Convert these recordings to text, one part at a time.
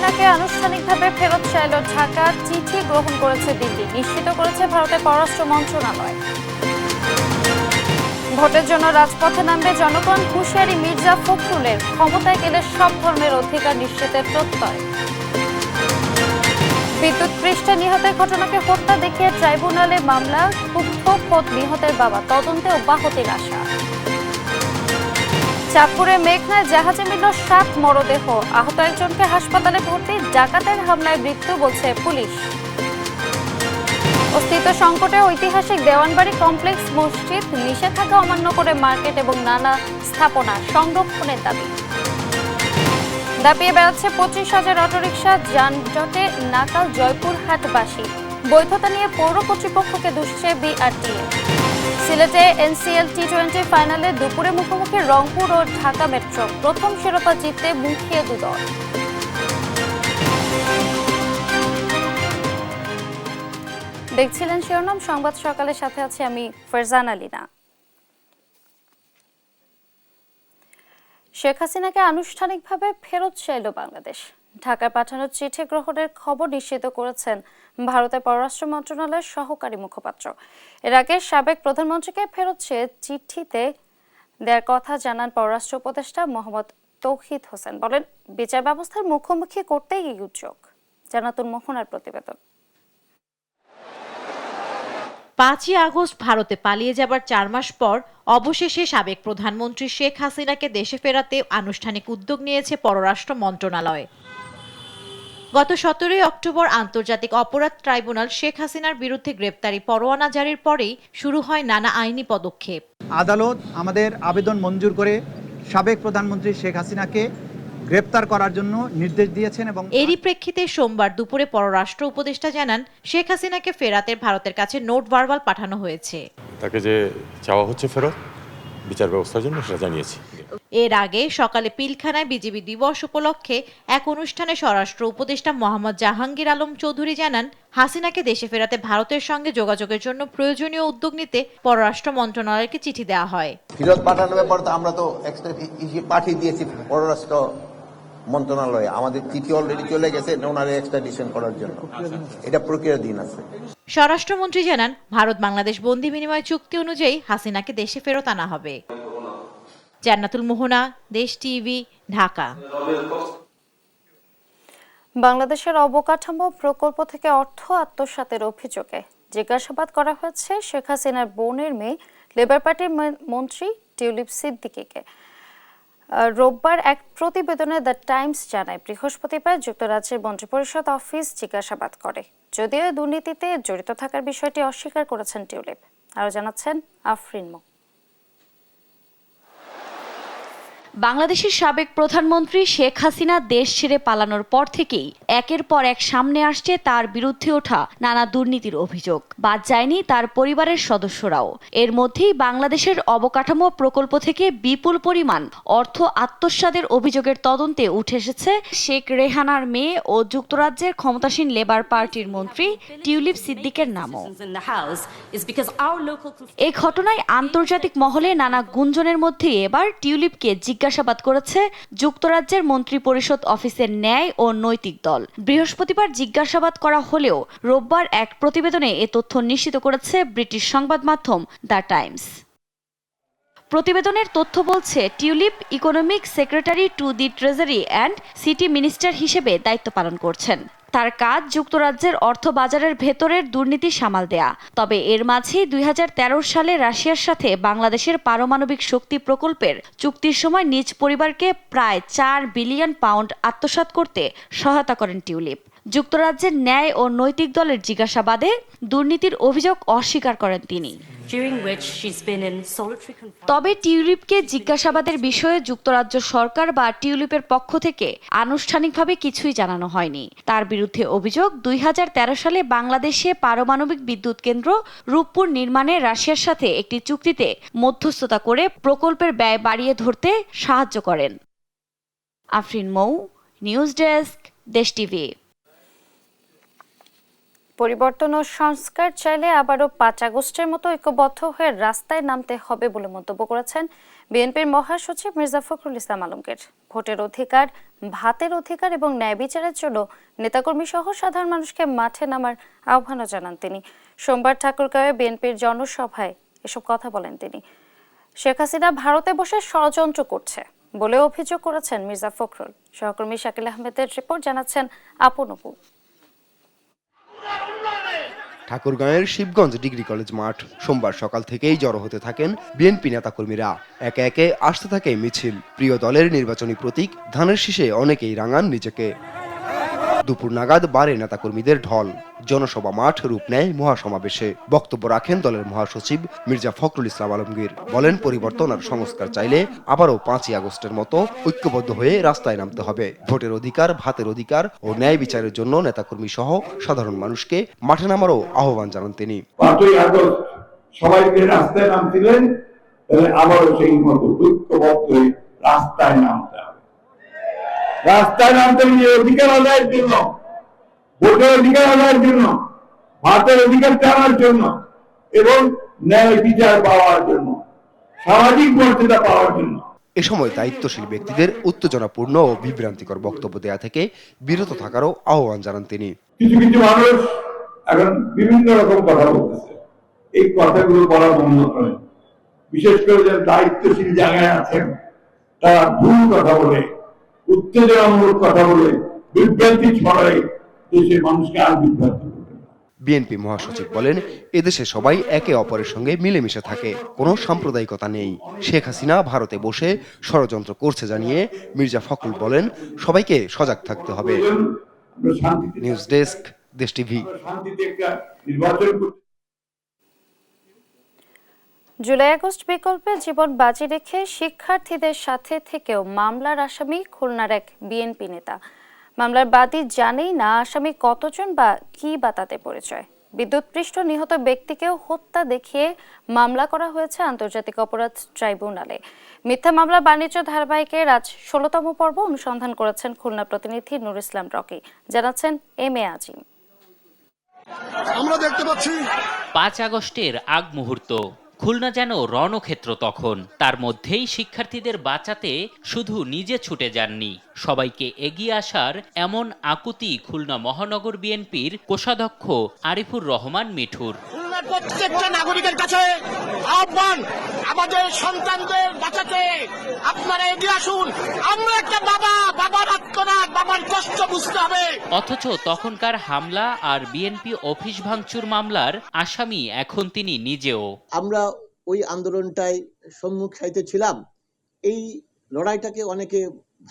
হাসিনাকে আনুষ্ঠানিকভাবে ফেরত চাইল ঢাকা, চিঠি গ্রহণ করেছে দিল্লি, নিশ্চিত করেছে ভারতের পররাষ্ট্র মন্ত্রণালয়। ভোটের জন্য রাজপথে নামবে জনগণ, হুঁশিয়ারি মির্জা ফখরুলের, ক্ষমতায় গেলে সব ধর্মের অধিকার নিশ্চিতের প্রত্যয়। বিদ্যুৎ পৃষ্ঠে নিহতের ঘটনাকে হত্যা দেখিয়ে ট্রাইব্যুনালে মামলা, ক্ষুব্ধ খোদ নিহতের বাবা, তদন্তে অব্যাহতির আশা। চাঁদপুরে মেঘনায় জাহাজে মিলল 7 মরদেহ, আহত একজনকে হাসপাতালে ভর্তি, ডাকাতের হামলায় মৃত্যু বলছে পুলিশ। অস্তিত্ব সংকটে ঐতিহাসিক দেওয়ানবাড়ি কমপ্লেক্স মসজিদ, নিষেধাজ্ঞা অমান্য করে মার্কেট এবং নানা স্থাপনা সংরক্ষণের দাবি। দাপিয়ে বেড়াচ্ছে 25,000 অটোরিকশা, যানজটে নাকাল জয়পুরহাটবাসী, বৈধতা নিয়ে পৌর কর্তৃপক্ষকে দুষছে বিআরটিএ। সিলেটে এনসিএল টি20 ফাইনালে দুপুরে মুখোমুখি রংপুর ও ঢাকা মেট্রো, প্রথম শিরোপা জিততে মুখিয়ে দুদল। দেখছিলেন শিরোনাম সংবাদ সকালের, সাথে আছে আমি ফারজানা লিনা। শেখ হাসিনাকে আনুষ্ঠানিকভাবে ফেরত চাইল বাংলাদেশ। ঢাকায় পাঠানোর চিঠি গ্রহণের খবর নিশ্চিত করেছেন ভারতের পররাষ্ট্র মন্ত্রণালয়ের সহকারী মুখপাত্র। এর আগে সাবেক প্রধানমন্ত্রীকে ফেরত চেয়ে চিঠিতে দেওয়ার কথা জানান পররাষ্ট্র উপদেষ্টা মোহাম্মদ তৌহিদ হোসেন। বলেন, বিচার ব্যবস্থার মুখোমুখি করতেই এই উদ্যোগ। জানাতুল মোহনার প্রতিবেদন। 5ই আগস্ট ভারতে পালিয়ে যাবার 4 মাস পর অবশেষে সাবেক প্রধানমন্ত্রী শেখ হাসিনাকে দেশে ফেরাতে আনুষ্ঠানিক উদ্যোগ নিয়েছে পররাষ্ট্র মন্ত্রণালয়। গত 17 অক্টোবর আন্তর্জাতিক অপরাধ ট্রাইব্যুনাল শেখ হাসিনার বিরুদ্ধে গ্রেপ্তারি পরোয়ানা জারির পরেই শুরু হয় নানা আইনি পদক্ষেপ। আদালত আমাদের আবেদন মঞ্জুর করে সাবেক প্রধানমন্ত্রী শেখ হাসিনাকে গ্রেপ্তার করার জন্য নির্দেশ দিয়েছেন এবং এরই প্রেক্ষিতে সোমবার দুপুরে পররাষ্ট্র উপদেষ্টা জানান, শেখ হাসিনাকে ফেরাতে ভারতের কাছে নোট ভার্বাল পাঠানো হয়েছে। তাকে যে চাওয়া হচ্ছে ফেরত, বিচার ব্যবস্থার জন্য সেটা জানিয়েছি। এর আগে সকালে পিলখানায় বিজিবি দিবস উপলক্ষে এক অনুষ্ঠানে স্বরাষ্ট্র উপদেষ্টা মোহাম্মদ জাহাঙ্গীর আলম চৌধুরী জানান, হাসিনাকে দেশে ফেরাতে ভারতের সঙ্গে যোগাযোগের জন্য প্রয়োজনীয় উদ্যোগ নিতে পররাষ্ট্র মন্ত্রণালয়কে চিঠি দেওয়া হয়। ফেরত পাঠানোর ব্যাপারে তো আমরা তো পাঠিয়ে দিয়েছি পররাষ্ট্র মন্ত্রণালয়ে, আমাদের চিঠি অলরেডি চলে গেছে ওনারে এক্সট্রাডিশন করার জন্য, এটা প্রক্রিয়াধীন আছে। স্বরাষ্ট্রমন্ত্রী জানান, ভারত বাংলাদেশ বন্দি বিনিময় চুক্তি অনুযায়ী হাসিনাকে দেশে ফেরত আনা হবে। জান্নাতুল মোহনা, দেশ টিভি, ঢাকা। বাংলাদেশের অবকাঠামো প্রকল্প থেকে অর্থ আত্মসাতের অভিযোগে জিজ্ঞাসাবাদ করা হয়েছে শেখ হাসিনার বোনের মেয়ে লেবার পার্টির মন্ত্রী টিউলিপ সিদ্দিকীকে। রোববার এক প্রতিবেদনে দ্য টাইমস জানায়, বৃহস্পতিবার যুক্তরাজ্যের মন্ত্রিপরিষদ অফিস জিজ্ঞাসাবাদ করে, যদিও দুর্নীতিতে জড়িত থাকার বিষয়টি অস্বীকার করেছেন টিউলিপ। আরও জানাচ্ছেন আফরিন মো। বাংলাদেশের সাবেক প্রধানমন্ত্রী শেখ হাসিনা দেশ ছেড়ে পালানোর পর থেকেই একের পর এক সামনে আসছে তার বিরুদ্ধে ওঠা নানা দুর্নীতির অভিযোগ। বাদ যায়নি তার পরিবারের সদস্যরাও। এর মধ্যেই বাংলাদেশের অবকাঠামো প্রকল্প থেকে বিপুল পরিমাণ অর্থ আত্মসাতের অভিযোগের তদন্তে উঠে এসেছে শেখ রেহানার মেয়ে ও যুক্তরাজ্যের ক্ষমতাসীন লেবার পার্টির মন্ত্রী টিউলিপ সিদ্দিকের নামও। এই ঘটনায় আন্তর্জাতিক মহলে নানা গুঞ্জনের মধ্যে এবার টিউলিপকে জিজ্ঞাসাবাদ করেছে যুক্তরাজ্যের মন্ত্রিপরিষদ অফিসের ন্যায় ও নৈতিক দল। বৃহস্পতিবার জিজ্ঞাসাবাদ করা হলেও রোববার এক প্রতিবেদনে এ তথ্য নিশ্চিত করেছে ব্রিটিশ সংবাদ মাধ্যম দ্য টাইমস। প্রতিবেদনের তথ্য বলছে, tulip economic secretary to the treasury and city minister হিসেবে দায়িত্ব পালন করছেন। তার কাজ যুক্তরাজ্যের অর্থ বাজারের ভেতরের দুর্নীতি সামাল দেয়া। তবে এর মাঝেই 2013 সালে রাশিয়ার সাথে বাংলাদেশের পারমাণবিক শক্তি প্রকল্পের চুক্তির সময় নিজ পরিবারকে প্রায় 4 বিলিয়ন পাউন্ড আত্মসাৎ করতে সহায়তা করেন টিউলিপ। যুক্তরাজ্যের ন্যায় ও নৈতিক দলের জিজ্ঞাসাবাদে দুর্নীতির অভিযোগ অস্বীকার করেন তিনি। তবে টিউলিপকে জিজ্ঞাসাবাদের বিষয়ে যুক্তরাজ্য সরকার বা টিউলিপের পক্ষ থেকে আনুষ্ঠানিকভাবে কিছুই জানানো হয়নি। তার বিরুদ্ধে অভিযোগ, 2013 সালে বাংলাদেশে পারমাণবিক বিদ্যুৎ কেন্দ্র রূপপুর নির্মাণে রাশিয়ার সাথে একটি চুক্তিতে মধ্যস্থতা করে প্রকল্পের ব্যয় বাড়িয়ে ধরতে সাহায্য করেন। আফরিন মৌ, নিউজ ডেস্ক, দেশ টিভি। পরিবর্তন ও সংস্কার চাইলে আবারও ৫ আগস্টের মতো ঐক্যবদ্ধ হয়ে রাস্তায় নামতে হবে বলে মন্তব্য করেছেন বিএনপির মহাসচিব মির্জা ফখরুল ইসলাম আলমগীর। ভোটের অধিকার, ভাতের অধিকার এবং ন্যায় বিচারের জন্য নেতাকর্মী সহ সাধারণ মানুষকে মাঠে নামার আহ্বানও জানান তিনি। সোমবার ঠাকুরগাঁওয়ে বিএনপির জনসভায় এসব কথা বলেন তিনি। শেখ হাসিনা ভারতে বসে ষড়যন্ত্র করছে বলে অভিযোগ করেছেন মির্জা ফখরুল। সহকর্মী শাকিল আহমেদের রিপোর্ট, জানাচ্ছেন আপন অপু। ঠাকুরগাঁওয়ের শিবগঞ্জ ডিগ্রি কলেজ মাঠ। সোমবার সকাল থেকেই জড়ো হতে থাকেন বিএনপি নেতাকর্মীরা। একে একে আসতে থাকে মিছিল। প্রিয় দলের নির্বাচনী প্রতীক ধানের শীষে অনেকেই রাঙান নিজেকে। দুপুর নাগাদ বাড়ে নেতাকর্মীদের ঢল। জনসভা মাঠ রূপ নেয় মহাসমাবেশে। বক্তব্য রাখেন দলের মহাসচিব মির্জা ফখরুল ইসলাম আলমগীর। বলেন, পরিবর্তন আর সংস্কার চাইলে আবারও ৫ই আগস্টের মতো ঐক্যবদ্ধ হয়ে রাস্তায় নামতে হবে। ভোটের অধিকার, ভাতের অধিকার ও ন্যায় বিচারের জন্য নেতাকর্মী সহ সাধারণ মানুষকে মাঠে নামারও আহ্বান জানান তিনি। ৫ই আগস্ট সবাইকে রাস্তায় নামছিলেন, তাহলে আবারও সেই মতো ঐক্যবদ্ধ হয়ে রাস্তায় নামতে হবে। রাস্তায় নামতে গিয়ে অধিকার আদায়ের জন্য, ভোটের অধিকার আদায়ের জন্য, ভাতের অধিকার টানার জন্য এবং ন্যায় বিচার পাওয়ার জন্য, সামাজিক মর্যাদা পাওয়ার জন্য। এ সময় দায়িত্বশীল ব্যক্তিদের উত্তেজনাপূর্ণ ও বিভ্রান্তিকর বক্তব্য দেয়া থেকে বিরত থাকারও আহ্বান জানান তিনি। কিছু কিছু মানুষ এখন বিভিন্ন রকম কথা বলতেছে, এই কথাগুলো বলা বন্ধ করেন। বিশেষ করে যারা দায়িত্বশীল জায়গায় আছেন তারা ভুল কথা বলে, উত্তেজনামূলক কথা বলে, বিভ্রান্তি ছড়ায়, দেশের মানুষকে আর বিভ্রান্ত করবে না। বিএনপি মহাসচিব বলেন, এদেশে সবাই একে অপরের সঙ্গে মিলেমিশে থাকে, কোনো সাম্প্রদায়িকতা নেই। শেখ হাসিনা ভারতে বসে ষড়যন্ত্র করছে জানিয়ে মির্জা ফখরুল বলেন, সবাইকে সজাগ থাকতে হবে। নিউজ ডেস্ক, দেশ টিভি। জুলাই আগস্ট বিকল্পে জীবন বাজি রেখে শিক্ষার্থীদের সাথে থেকেও মামলার আসামি খুলনার এক বিএনপি নেতা। মামলার বাদী জানেই না আসামি কতজন বা কি বা তাতে পরিচয়। বিদ্যুৎপৃষ্ট নিহত ব্যক্তিকেও হত্যা দেখিয়ে মামলা করা হয়েছে আন্তর্জাতিক অপরাধ ট্রাইব্যুনালে। মিথ্যা মামলা বাণিজ্য ধারাবাহিকের আজ ১৬তম পর্ব অনুসন্ধান করেছেন খুলনা প্রতিনিধি নুর ইসলাম রকি। জানাচ্ছেন এম এ আজিম। আমরা দেখতে পাচ্ছি ৫ আগস্টের আগ মুহূর্ত। খুলনা যেন রণক্ষেত্র তখন। তার মধ্যেই শিক্ষার্থীদের বাঁচাতে শুধু নিজে ছুটে যাননি, সবাইকে এগিয়ে আসার এমন আকুতি খুলনা মহানগর বিএনপির কোষাধ্যক্ষ আরিফুর রহমান মিঠুর। খুলনার প্রত্যেকটা নাগরিকের কাছে আহ্বান, আমাদের সন্তানদের বাঁচাতে আপনারা এগিয়ে আসুন। আমরা একটা বাবার আত্মনাদ, বাবার কষ্ট বুঝতে হবে। অথচ তখনকার হামলা আর বিএনপি অফিস ভাঙচুর মামলার আসামি এখন তিনি নিজেও। আমরা ওই আন্দোলনটায় সম্মুখীন ছিলাম, এই লড়াইটাকে অনেকে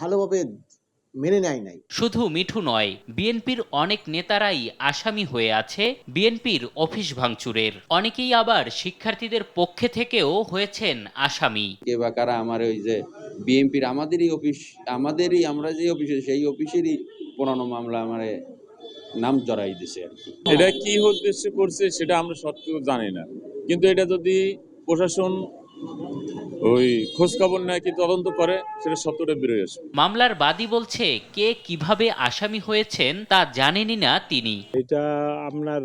ভালোভাবে মেনে নেয় নাই। শুধু মিঠু নয়, বিএনপির অনেক নেতারাই আসামি হয়ে আছে বিএনপির অফিস ভাঙচুরের। অনেকেই আবার শিক্ষার্থীদের পক্ষে থেকেও হয়েছেন আসামি। কে বা কারা আমার ওই যে বিএনপির আমরা যে অফিসে, সেই অফিসেরই পুরানো মামলা আমারে নাম জড়াই দিছে আর কি। এটা কি উদ্দেশ্যে করছে সেটা আমরা সত্য জানি না, কিন্তু এটা যদি প্রশাসন ওই খোঁজ খবর নেয়, কি তদন্ত করে, সেটা সত্যটা বেরোয় আসবে। মামলার বাদী বলছে, কে কিভাবে আসামি হয়েছেন তা জানেনই না তিনি। এটা আপনার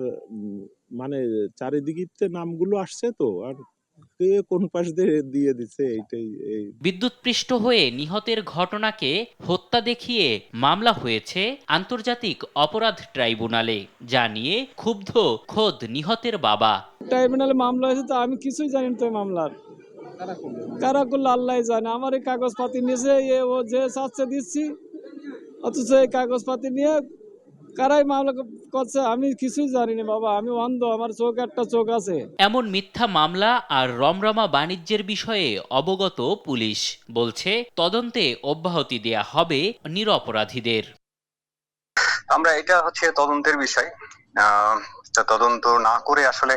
মানে চারিদিকে নামগুলো আসছে তো, আর কে কোন পাশ দিয়ে দিচ্ছে এইটাই। বিদ্যুৎপৃষ্ট হয়ে নিহতের ঘটনাকে হত্যা দেখিয়ে মামলা হয়েছে আন্তর্জাতিক অপরাধ ট্রাইব্যুনালে, যা নিয়ে ক্ষুব্ধ খোদ নিহতের বাবা। ট্রাইব্যুনালে মামলা হয়েছে তো আমি কিছুই জানি না, তো মামলার কারা করলো আল্লাহ জানে। আমার এই কাগজপাতি নিয়েছে, ও যে চাচ্ছে দিচ্ছি, অথচ এই কাগজপাতি নিয়ে কারাই মামলা করছে আমি কিছুই জানি না। বাবা, আমি অন্ধ, আমার চোখ একটা চোখ আছে। এমন মিথ্যা মামলা আর রমরমা বাণিজ্যের বিষয়ে অবগত পুলিশ বলছে, তদন্তে অব্যাহতি দেয়া হবে নিরপরাধীদের। আমরা এটা হচ্ছে তদন্তের বিষয়, তদন্ত না করে আসলে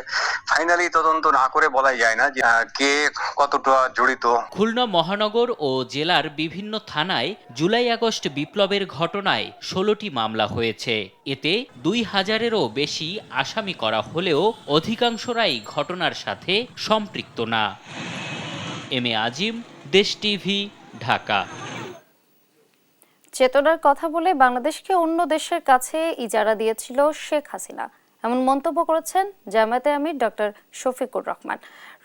ফাইনালি তদন্ত না করে বলাই যায় না যে কে কতটা জড়িত। খুলনা মহানগর ও জেলার বিভিন্ন থানায় জুলাই আগস্ট বিপ্লবের ঘটনায় 16টি মামলা হয়েছে। এতে 2000-এরও বেশি আসামি করা হলেও অধিকাংশরাই ঘটনার সাথে সম্পৃক্ত না। এম এ আজিম, দেশ টিভি, ঢাকা। চেতনার কথা বলে বাংলাদেশকে অন্য দেশের কাছে ইজারা দিয়েছিল শেখ হাসিনা। এমন মন্তব্য করেছেন জামায়াতে আমির ডক্টর শফিকুর রহমান।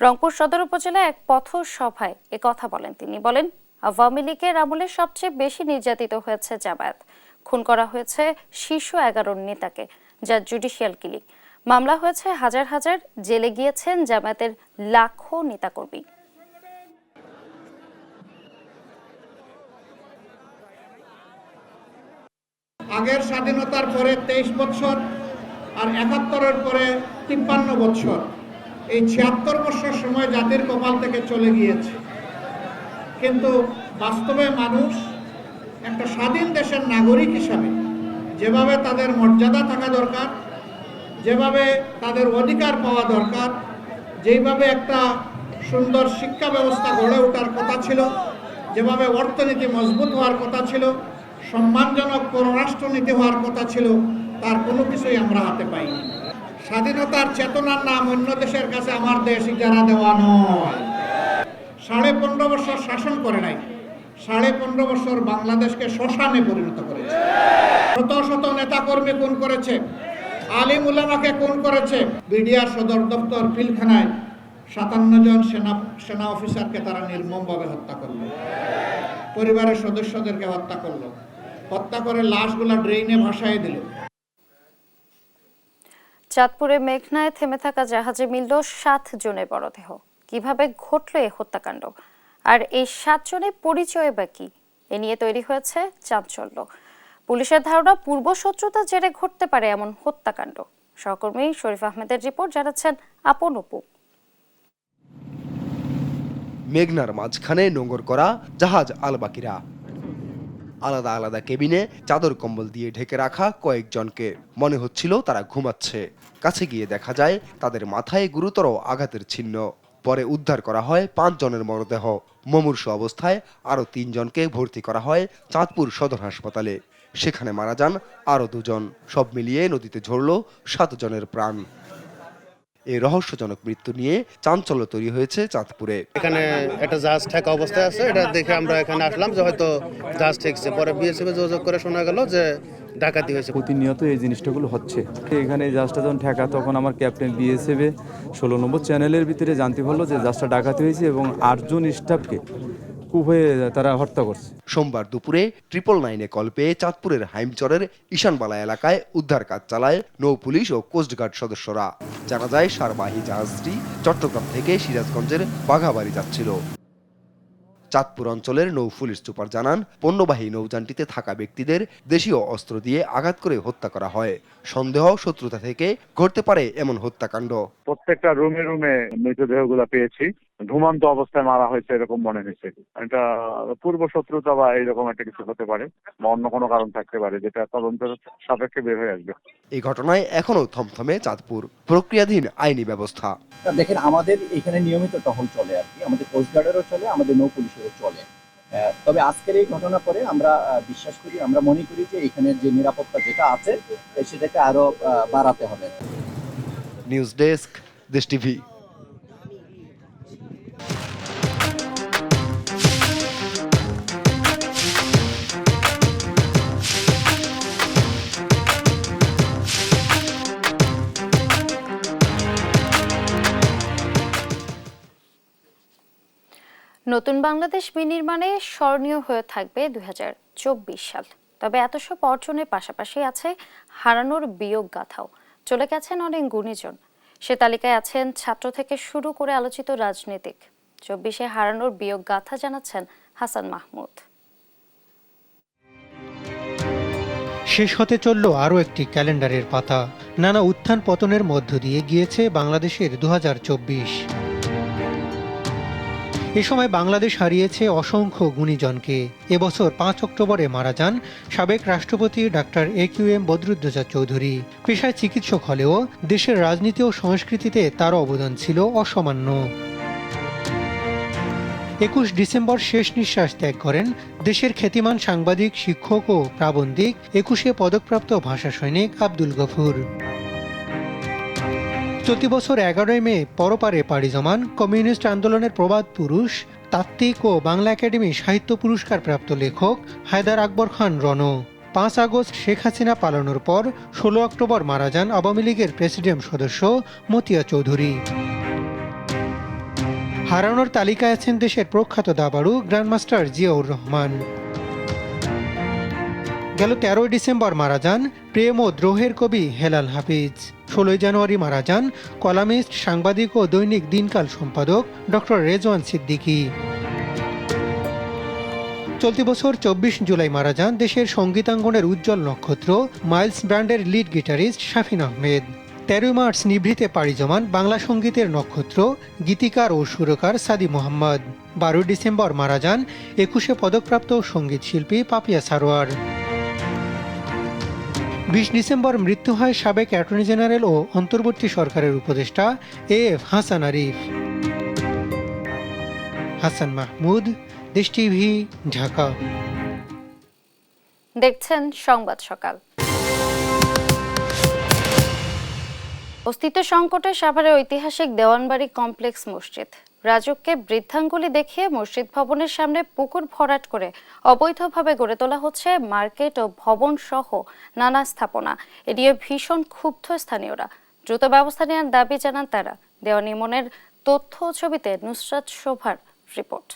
রংপুর সদর উপজেলায় এক পথসভায় একথা বলেন তিনি। বলেন, আওয়ামী লীগের আমলে সবচেয়ে বেশি নির্যাতিত হয়েছে জামায়াত। খুন করা হয়েছে শীর্ষ 11 নেতাকে, যা জুডিশিয়াল কিলিং। মামলা হয়েছে হাজার হাজার, জেলে গিয়েছেন জামায়াতের লাখো নেতাকর্মী। আগের স্বাধীনতার পরে 23 বছর আর 71-এর পরে 53 বছর, এই 76 বছর সময় জাতির কপাল থেকে চলে গিয়েছে। কিন্তু বাস্তবে মানুষ একটা স্বাধীন দেশের নাগরিক হিসাবে যেভাবে তাদের মর্যাদা থাকা দরকার, যেভাবে তাদের অধিকার পাওয়া দরকার, যেভাবে একটা সুন্দর শিক্ষা ব্যবস্থা গড়ে ওঠার কথা ছিল, যেভাবে অর্থনীতি মজবুত হওয়ার কথা ছিল, সম্মানজনক পররাষ্ট্রনীতি হওয়ার কথা ছিল, তার কোনো কিছুই আমরা হাতে পাইনি। স্বাধীনতার চেতনার নাম অন্য দেশের কাছে আমার দেশ ইজারা দেওয়া নয়। 15.5 বছর শাসন করে নাই, 15.5 বছর বাংলাদেশকে শ্মশানে পরিণত করেছে। শত শত নেতাকর্মী খুন করেছে, আলিম উলামাকে খুন করেছে। বিডিআর সদর দপ্তর পিলখানায় 57 জন সেনা অফিসারকে তারা নির্মমভাবে হত্যা করলো, পরিবারের সদস্যদেরকে হত্যা করলো, হত্যা করে লাশগুলা ড্রেইনে ভাসায় দিল। চাঁদপুরে মেঘনায় থেমে থাকা জাহাজে মিলল 7 জনের মরদেহ। কিভাবে ঘটল এই হত্যাকাণ্ড, আর এই 7 জনের পরিচয় বা কি, এ নিয়ে তৈরি হয়েছে চাঞ্চল্য। পুলিশের ধারণা পূর্বশত্রুতা জেরে ঘটতে পারে এমন হত্যাকাণ্ড। সহকর্মী শরীফ আহমেদের রিপোর্ট, জানাচ্ছেন আপন অপু। মেঘনার মাঝখানে নোঙর করা জাহাজ আলবাকিরা, আলাদা আলাদা কেবিনে চাদর কম্বল দিয়ে ঢেকে রাখা কয়েকজনকে। মনে হচ্ছিল তারা ঘুমাচ্ছে। কাছে গিয়ে দেখা যায় তাদের মাথায় গুরুতর আঘাতের চিহ্ন। পরে উদ্ধার করা হয় 5 জনের মরদেহ। মুমূর্ষু অবস্থায় আরও 3 জনকে ভর্তি করা হয় চাঁদপুর সদর হাসপাতালে। সেখানে মারা যান আরও 2 জন। সব মিলিয়ে নদীতে ঝরল 7 জনের প্রাণ। এই রহস্যজনক মৃত্যু নিয়ে চাঞ্চল্য তৈরি হয়েছে চাঁদপুরে। এখানে একটা জাহাজ ঠেকা অবস্থায় আছে, এটা দেখে আমরা এখানে আসলাম যে হয়তো জাহাজ ঠেকছে। পরে বিএসএফে যোগাযোগ করে শোনা গেল যে ডাকাতি হয়েছে। প্রতিনিয়ত এই জিনিসটাগুলো হচ্ছে। এখানে জাহাজটা যখন ঠেকা, তখন আমার ক্যাপ্টেন বিএসএফে 16 নম্বর চ্যানেলের ভিতরে জানতে পারলো যে জাহাজটা ডাকাতি হয়েছে এবং 8 জন স্টাফকে কূপ হয়ে তারা হত্যা করছে। সোমবার দুপুরে 999-এ কল পেয়ে চাঁদপুরের হাইমচরের ঈশানবালা এলাকায় উদ্ধার কাজ চালায় নৌ পুলিশ ও কোস্টগার্ড সদস্যরা। জানা যায় সারবাহী জাহাজটি চট্টগ্রাম থেকে সিরাজগঞ্জের বাঘাবাড়ি যাচ্ছিল। চাঁদপুর অঞ্চলের নৌ পুলিশ সুপার জানান, পণ্যবাহী নৌযানটিতে থাকা ব্যক্তিদের দেশীয় অস্ত্র দিয়ে আঘাত করে হত্যা করা হয়। সন্দেহ শত্রুতা থেকে ঘটতে পারে এমন হত্যাকাণ্ড। প্রত্যেকটা রুমে রুমে মৃতদেহগুলো পেয়েছি, ঘুমন্ত অবস্থায় মারা হয়েছে এরকম মনে হয়েছে। এটা পূর্ব শত্রুতা বা এইরকম একটা কিছু হতে পারে, বা অন্য কোনো কারণ থাকতে পারে, যেটা তদন্তের সাপেক্ষে বের হয়ে আসবে। এই ঘটনায় এখনো থমথমে চাঁদপুর, প্রক্রিয়াধীন আইনি ব্যবস্থা। দেখেন, আমাদের এখানে নিয়মিত টহল চলে আর কি, আমাদের কোস্টগার্ডেরও চলে, আমাদের নৌ পুলিশেরও চলে। তবে আজকের এই ঘটনার পরে আমরা বিশ্বাস করি, আমরা মনে করি যে এখানে যে নিরাপত্তা যেটা আছে সেটাকে আরো বাড়াতে হবে। নিউজ ডেস্ক, দেশ টিভি। নতুন বাংলাদেশ বিনির্মাণে স্মরণীয় হয়ে থাকবে 2024 সাল। তবে এত সব অর্জনের পাশাপাশি আছে হারানোর বিয়োগ গাথাও। চলে গেছেন অনেক গুণীজন। সে তালিকায় আছেন ছাত্র থেকে শুরু করে আলোচিত রাজনীতিক। 24-এ হারানোর বিয়োগ গাথা জানাচ্ছেন হাসান মাহমুদ। শেষ হতে চলল আরও একটি ক্যালেন্ডারের পাতা। নানা উত্থান পতনের মধ্য দিয়ে গিয়েছে বাংলাদেশের 2024। এ সময় বাংলাদেশ হারিয়েছে অসংখ্য গুণীজনকে। এবছর 5 অক্টোবরে মারা যান সাবেক রাষ্ট্রপতি ডাক্তার AQM বদরুদ্দোজা চৌধুরী। পেশায় চিকিৎসক হলেও দেশের রাজনীতি ও সংস্কৃতিতে তার অবদান ছিল অসামান্য। 21 ডিসেম্বর শেষ নিঃশ্বাস ত্যাগ করেন দেশের খ্যাতিমান সাংবাদিক, শিক্ষক ও প্রাবন্ধিক, 21-এ পদকপ্রাপ্ত ভাষা সৈনিক আব্দুল গফুর। চলতি বছর 11 মে পরপারে পাড়ি জমান কমিউনিস্ট আন্দোলনের প্রবাদ পুরুষ, তাত্ত্বিক ও বাংলা একাডেমি সাহিত্য পুরস্কার প্রাপ্ত লেখক হায়দার আকবর খান রণ। 5 আগস্ট শেখ হাসিনা পালানোর পর 16 অক্টোবর মারা যান আওয়ামী লীগের প্রেসিডিয়াম সদস্য মতিয়া চৌধুরী। হারানোর তালিকায় আছেন দেশের প্রখ্যাত দাবাড়ু গ্র্যান্ডমাস্টার জিয়াউর রহমান। গেল 13 ডিসেম্বর মারা যান প্রেম ও দ্রোহের কবি হেলাল হাফিজ। 16 জানুয়ারি মারা যান কলামিস্ট, সাংবাদিক ও দৈনিক দিনকাল সম্পাদক ডক্টর রেজওয়ান সিদ্দিকী। চলতি বছর 24 জুলাই মারা যান দেশের সঙ্গীতাঙ্গনের উজ্জ্বল নক্ষত্র মাইলস ব্র্যান্ডের lead guitarist Shafin Ahmed. 13 March নিভৃতে পাড়ি জমান বাংলা সঙ্গীতের নক্ষত্র গীতিকার ও সুরকার সাদি মোহাম্মদ। 12 ডিসেম্বর মারা যান 21 পদকপ্রাপ্ত সঙ্গীত শিল্পী পাপিয়া সারোয়ার। 20 ডিসেম্বর মৃত্যু হয় সাবেক অ্যাটর্নি জেনারেল ও অন্তর্বর্তী সরকারের উপদেষ্টা AF হাসান আরিফ। হাসান মাহমুদ, দেশ টিভি, ঢাকা। দেখছেন সংবাদ সকাল। অস্তিত্ব সংকটে সাভারের ঐতিহাসিক দেওয়ানবাড়ি কমপ্লেক্স মসজিদ। রাজককে বৃদ্ধাঙ্গুলি দেখিয়ে মসজিদ ভবনের সামনে পুকুর ভরাট করে অবৈধভাবে গড়ে তোলা হচ্ছে মার্কেট ও ভবন সহ নানা স্থাপনা। এ নিয়ে ভীষণ ক্ষুব্ধ স্থানীয়রা। দ্রুত ব্যবস্থা নেওয়ার দাবি জানান তারা। দেওয়ান ইমনের তথ্য ও ছবিতে নুসরাত শোভার রিপোর্ট।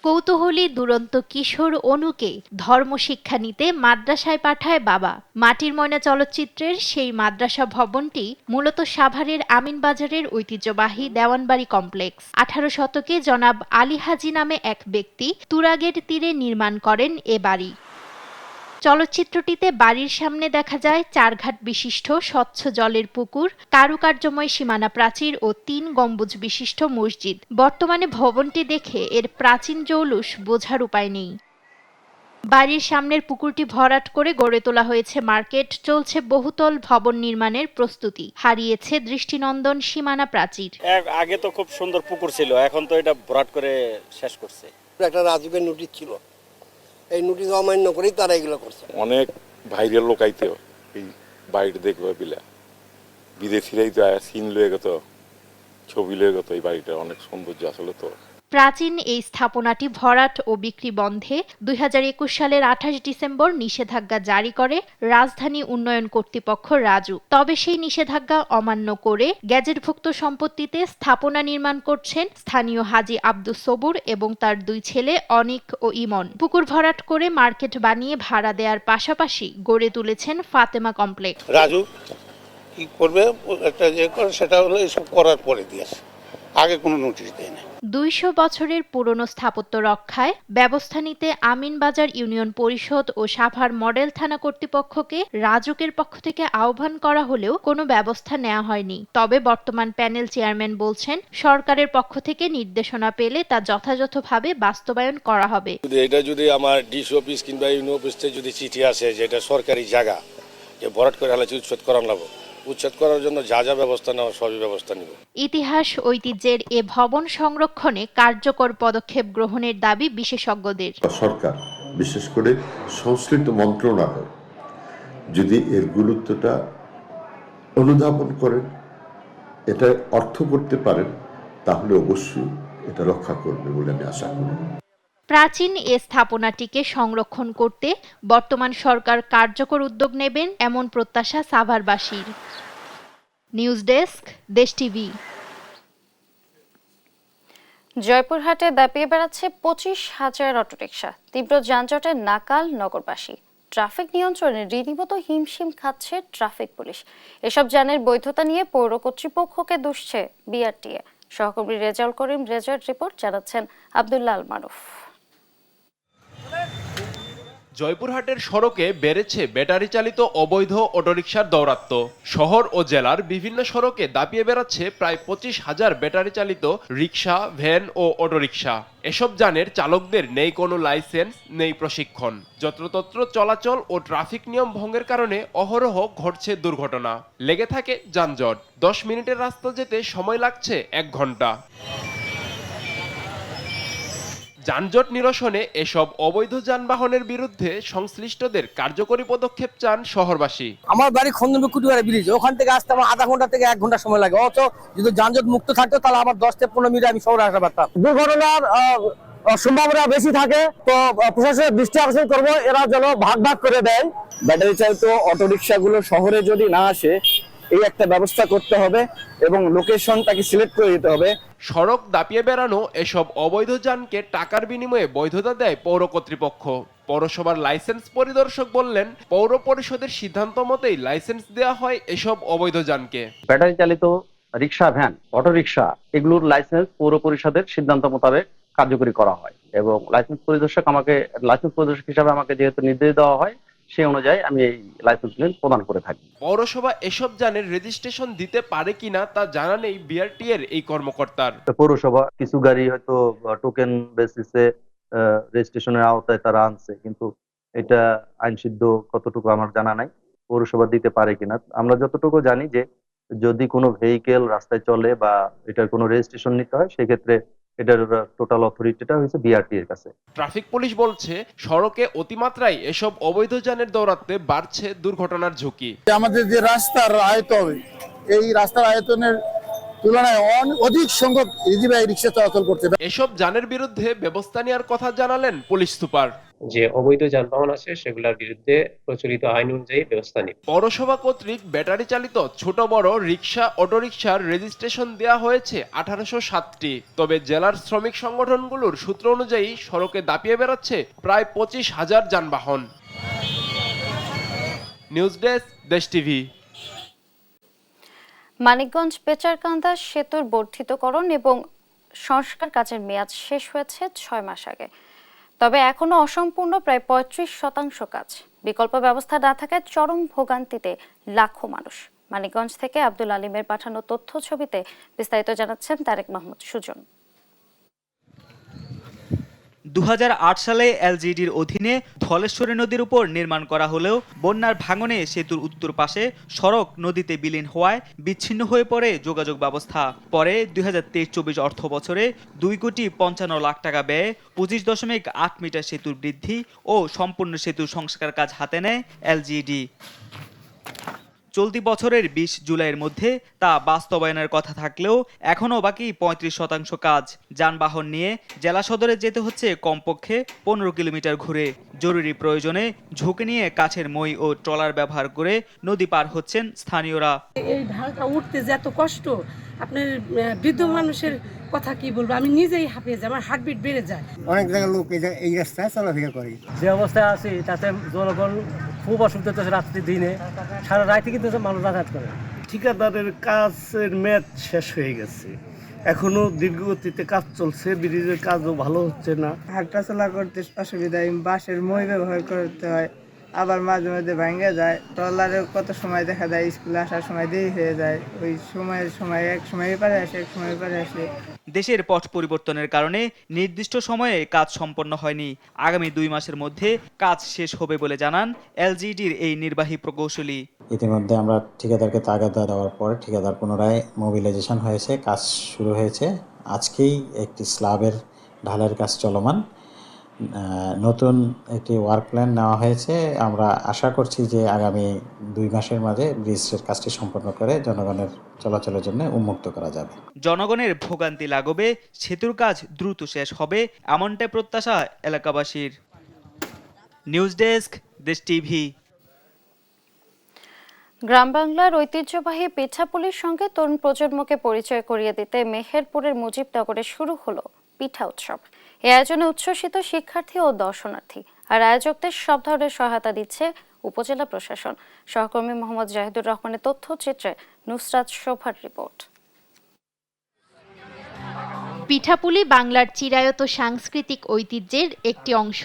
কৌতূহলী দুরন্ত কিশোর অনুকে ধর্মশিক্ষা নিতে মাদ্রাসায় পাঠায় বাবা। মাটির ময়না চলচ্চিত্রের সেই মাদ্রাসা ভবনটি মূলত সাভারের আমিনবাজারের ঐতিহ্যবাহী দেওয়ানবাড়ি কমপ্লেক্স। 18 শতকে জনাব আলী হাজি নামে এক ব্যক্তি তুরাগের তীরে নির্মাণ করেন এ বাড়ি। চলচ্চিত্রটিতে বাড়ির সামনে দেখা যায় 4 ঘাট বিশিষ্ট স্বচ্ছ জলের পুকুর, কারুকার্যময় সীমানা প্রাচীর ও 3 গম্বুজ বিশিষ্ট মসজিদ। বর্তমানে ভবনটি দেখে এর প্রাচীন জৌলুস বোঝার উপায় নেই। বাড়ির সামনের পুকুরটি ভরাট করে গড়ে তোলা হয়েছে মার্কেট, চলছে বহুতল ভবন নির্মাণের প্রস্তুতি, হারিয়েছে দৃষ্টিনন্দন সীমানা প্রাচীর। আগে তো খুব সুন্দর পুকুর ছিল, এখন তো এটা ভরাট করে শেষ করছে। একটা রাজুকের নোটিশ ছিল, এই নোটিশ অমান্য করেই তারা এগুলো করছে। অনেক বাইরের লোক আইতে এই বাড়িটা দেখবে বিলা, বিদেশিরাই তো সিন লয়ে গেত, ছবি লয়ে গেত। এই বাড়িটা অনেক সৌন্দর্য আসলে। তো প্রাচীন এই স্থাপনাটি ভরাট ও বিক্রি বন্ধে 2021 সালের 28 ডিসেম্বর নিষেধাজ্ঞা জারি করে রাজধানী উন্নয়ন কর্তৃপক্ষ রাজু। তবে সেই নিষেধাজ্ঞা অমান্য করে গ্যাজেটভুক্ত সম্পত্তিতে স্থাপনা নির্মাণ করছেন স্থানীয় হাজী আব্দুস সবুর এবং তার 2 ছেলে অনিক ও ইমন। পুকুর ভরাট করে মার্কেট বানিয়ে ভাড়া দেওয়ার পাশাপাশি গড়ে তুলেছেন ফাতেমা কমপ্লেক্স। রাজু কি করবে, একটা যে করে সেটা হলো এসব করার পরে দিয়েছে, আগে কোনো নোটিশ দেয় না। 200 বছরের পুরনো স্থাপত্য রক্ষায় ব্যবস্থা নিতে আমিনবাজার ইউনিয়ন পরিষদ ও সাভার মডেল থানা কর্তৃপক্ষকে রাজুকের পক্ষ থেকে আহ্বান করা হলেও কোনো ব্যবস্থা নেওয়া হয়নি। তবে বর্তমান প্যানেল চেয়ারম্যান বলছেন, সরকারের পক্ষ থেকে নির্দেশনা পেলে তা যথাযথভাবে বাস্তবায়ন করা হবে। এটা যদি আমার ডিসি অফিস কিংবা ইউনিয়ন অফিস থেকে যদি চিঠি আসে যে এটা সরকারি জায়গা, যে ভরাট করে হলে উচ্ছেদ করার লাগবে, উচ্ছেদ করার জন্য যা যা ব্যবস্থা নেওয়া সবই ব্যবস্থা নিব। ইতিহাস ঐতিহ্যের এ ভবন সংরক্ষণে কার্যকর পদক্ষেপ গ্রহণের দাবি বিশেষজ্ঞদের। সরকার, বিশেষ করে সংশ্লিষ্ট মন্ত্রণালয় যদি এর গুরুত্বটা অনুধাবন করেন, এটা অর্থ করতে পারেন, তাহলে অবশ্যই এটা রক্ষা করবে বলে আমি আশা করি। প্রাচীন এ স্থাপনাটিকে সংরক্ষণ করতে বর্তমান সরকার কার্যকর উদ্যোগ নেবেন এমন প্রত্যাশা সাভারবাসীর। নিউজ ডেস্ক, দেশ টিভি। জয়পুরহাটে দাপিয়ে বেড়াচ্ছে 25,000 অটোরিকশা। তীব্র যানজটে নাকাল নগরবাসী। ট্রাফিক নিয়ন্ত্রণে রীতিমতো হিমশিম খাচ্ছে ট্রাফিক পুলিশ। এসব যানের বৈধতা নিয়ে পৌর কর্তৃপক্ষকে দুষছে বিআরটিএ। সহকর্মী রেজাউল করিম রেজার রিপোর্ট জানাচ্ছেন আব্দুল্লাহ আল মারুফ। জয়পুরহাটের সড়কে বেড়েছে ব্যাটারি চালিত অবৈধ অটোরিকশার দৌরাত্ম্য। শহর ও জেলার বিভিন্ন সড়কে দাপিয়ে বেড়াচ্ছে প্রায় 25,000 ব্যাটারি চালিত রিকশা, ভ্যান ও অটোরিকশা। এসব যানের চালকদের নেই কোনো লাইসেন্স, নেই প্রশিক্ষণ। যত্রতত্র চলাচল ও ট্রাফিক নিয়ম ভঙ্গের কারণে অহরহ ঘটছে দুর্ঘটনা। লেগে থাকে যানজট। 10 মিনিটের রাস্তা যেতে সময় লাগছে 1 ঘন্টা। যানজট নিরসনে এসব অবৈধ যানবাহনের বিরুদ্ধে সংশ্লিষ্টদের কার্যকরী পদক্ষেপ চান শহরবাসী। আমার বাড়ি খন্দনকুটিবাড়ি ব্রিজ, ওখান থেকে আসতে আমার আধা ঘন্টা থেকে 1 ঘন্টা সময় লাগে। অথচ যদি যানজট মুক্ত থাকতো তাহলে আমার 10 থেকে 15 মিনিট আমি শহরে আসতে পারতাম। দুর্ঘটনার সম্ভাবনা বেশি থাকে। তো প্রশাসনের দৃষ্টি আকর্ষণ করবো, এরা যেন ভাগ ভাগ করে দেয়। ব্যাটারি চালিত অটোরিকশাগুলো শহরে যদি না আসে, এই একটা ব্যবস্থা করতে হবে এবং লোকেশনটাকে সিলেক্ট করে দিতে হবে। সড়ক দাপিয়ে বেড়ানো এসব অবৈধ যানকে টাকার বিনিময়ে বৈধতা দেয় পৌর কর্তৃপক্ষ। পৌরসভার লাইসেন্স পরিদর্শক বললেন, পৌর পরিষদের সিদ্ধান্ত মতেই লাইসেন্স দেওয়া হয় এসব অবৈধ যানকে। ব্যাটারি চালিত রিক্সা, ভ্যান, অটোরিকশা এগুলোর লাইসেন্স পৌর পরিষদের সিদ্ধান্ত মোতাবেক কার্যকরী করা হয় এবং লাইসেন্স পরিদর্শক হিসাবে আমাকে যেহেতু নির্দেশ দেওয়া হয়, সেই অনুযায়ী আমি এই লাইসেন্স প্রদান করে থাকি। পৌরসভা এসব যানের রেজিস্ট্রেশন দিতে পারে কিনা তা জানা নেই বিআরটি এর এই কর্মকর্তার। পৌরসভা কিছু গাড়ি হয়তো টোকেন বেসিসে রেজিস্ট্রেশনের আওতায় তারা আনছে, কিন্তু এটা আইনসিদ্ধ কতটুকু আমার জানা নাই, পৌরসভা দিতে পারে কিনা। আমরা যতটুকু জানি যে যদি কোনো ভেহিকেল রাস্তায় চলে বা এটার কোনো রেজিস্ট্রেশন নিতে হয়, সেক্ষেত্রে এটার টোটাল অথরিটিটা হয়েছে বিআরটি এর কাছে। ট্রাফিক পুলিশ বলছে, সড়কে অতিমাত্রায় এসব অবৈধ যানের দৌরাত্মে বাড়ছে দুর্ঘটনার ঝুঁকি। আমাদের যে রাস্তার আয়তন, এই রাস্তার আয়তনের তুলনায় অধিক সংখ্যক ইজিবাই রিক্সা চলাচল করছে। এসব যানের বিরুদ্ধে ব্যবস্থা নেওয়ার কথা জানালেন পুলিশ সুপার। যে অবৈধ যানবাহন আছে সেগুলোর বিরুদ্ধে প্রচলিত আইন অনুযায়ী ব্যবস্থা নেবে। পৌরসভা কর্তৃক ব্যাটারি চালিত ছোট বড় রিক্সা, অটোরিকশার রেজিস্ট্রেশন দেওয়া হয়েছে 1807টি। তবে জেলার শ্রমিক সংগঠনগুলোর সূত্র অনুযায়ী সড়কে দাপিয়ে বেড়াচ্ছে প্রায় 25,000 যানবাহন। নিউজ ডেস্ক, দেশ টিভি। মানিকগঞ্জ বেচারকান্দা সেতুর বর্ধিতকরণ এবং সংস্কার কাজের মেয়াদ শেষ হয়েছে 6 মাস আগে, তবে এখনো অসম্পূর্ণ প্রায় 35% কাজ। বিকল্প ব্যবস্থা না থাকায় চরম ভোগান্তিতে লাখো মানুষ। মানিকগঞ্জ থেকে আব্দুল আলিমের পাঠানো তথ্য ছবিতে বিস্তারিত জানাচ্ছেন তারেক মাহমুদ সুজন। 2008 সালে এলজিডির অধীনে ধলেশ্বরী নদীর উপর নির্মাণ করা হলেও বন্যার ভাঙনে সেতুর উত্তর পাশে সড়ক নদীতে বিলীন হওয়ায় বিচ্ছিন্ন হয়ে পড়ে যোগাযোগ ব্যবস্থা। পরে 2023-24 অর্থ বছরে 2,55,00,000 টাকা ব্যয়ে 25.8 মিটার সেতুর বৃদ্ধি ও সম্পূর্ণ সেতুর সংস্কার কাজ হাতে নেয় এলজিডি। চলতি বছরের 20 জুলাইয়ের মধ্যে তা বাস্তবায়নের কথা থাকলেও এখনও বাকি 35% কাজ। যানবাহন নিয়ে জেলা সদরে যেতে হচ্ছে কমপক্ষে 15 কিলোমিটার ঘুরে। জরুরি প্রয়োজনে ঝুঁকি নিয়ে কাছের মই ও ট্রলার ব্যবহার করে নদী পার হচ্ছেন স্থানীয়রা। এই ঢালটা উঠতে যে এত কষ্ট, আপনার বৃদ্ধ মানুষের কথা কি বলবো, আমি নিজেই হাঁপিয়ে যাই, আমার হার্টবিট বেড়ে যায়। অনেক জায়গার লোক এই রাস্তায় চলাফেরা করে। যে অবস্থায় আছি তাতে জনগণ খুব অসুবিধা হচ্ছে। রাত্রি দিনে সারা রাতে কিন্তু মানুষ যাতায়াত করে। ঠিকাদারের কাজের মেয়াদ শেষ হয়ে গেছে, এখনো দীর্ঘগতিতে কাজ চলছে, ব্রিজের কাজও ভালো হচ্ছে না। হাঁটা চলা করতে অসুবিধা, বাঁশের মই ব্যবহার করতে হয়, আবার মাঝে মাঝে ভাঙে যায়। ট্রলারে কত সময় দেখা যায় স্কুলে আসার সময় দেরি হয়ে যায়, ওই সময় এক সময় এপারে আসে এক সময় এপারে আসে। দেশের পথ পরিবর্তনের কারণে নির্দিষ্ট সময়ে কাজ সম্পন্ন হয়নি। আগামী 2 মাসের মধ্যে কাজ শেষ হবে বলে জানান এলজিডির এই নির্বাহী প্রকৌশলী। ইতিমধ্যে আমরা ঠিকাদারকে তাগাদা দেওয়ার পর ঠিকাদার পুনরায় মোবিলাইজেশন হয়েছে, কাজ শুরু হয়েছে। আজকেই একটি স্ল্যাবের ঢালের কাজ চলমান, নতুন একটি ওয়ার্ক প্ল্যান নেওয়া হয়েছে। আমরা আশা করছি যে আগামী 2 মাসের মাঝে ব্রিজের কাজটি সম্পন্ন করে জনগণের চলাচলের জন্য উন্মুক্ত করা যাবে। জনগণের ভোগান্তি লাঘবে সেতুর কাজ দ্রুত শেষ হবে, এমনটাই প্রত্যাশা এলাকাবাসীর। নিউজ ডেস্ক, দেশ টিভি। গ্রাম বাংলার ঐতিহ্যবাহী পিঠাপুলির সঙ্গে তরুণ প্রজন্মকে পরিচয় করিয়ে দিতে মেহেরপুরের মুজিবনগরে শুরু হলো পিঠা উৎসব। এই আয়োজনে উচ্ছ্বসিত শিক্ষার্থী ও দর্শনার্থী, আর আয়োজকদের সব ধরনের সহায়তা দিচ্ছে উপজেলা প্রশাসন। সহকর্মী মোহাম্মদ জাহিদুর রহমানের তথ্যচিত্রে নুসরাত শোভার রিপোর্ট। পিঠাপুলি বাংলার চিরায়ত সাংস্কৃতিক ঐতিহ্যের একটি অংশ,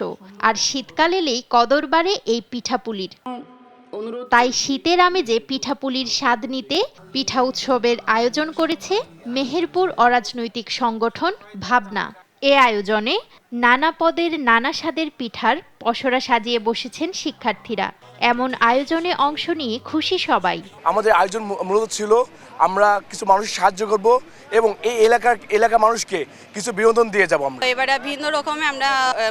আর শীতকাল এলেই কদর বাড়ে এই পিঠাপুলির। তাই শীতের আমেজে পিঠাপুলির স্বাদ নিতে পিঠা উৎসবের আয়োজন করেছে মেহেরপুর অরাজনৈতিক সংগঠন ভাবনা। এ আয়োজনে নানা পদের নানা স্বাদের পিঠার পসরা সাজিয়ে বসেছেন শিক্ষার্থীরা। এমন আয়োজনে অংশ নিয়ে খুশি সবাই। আমাদের আয়োজন মূলত ছিল আমরা কিছু মানুষের সাহায্য করব এবং এই এলাকার মানুষকে কিছু বিনোদন দিয়ে যাব। আমরা এবারে ভিন্ন রকমে আমরা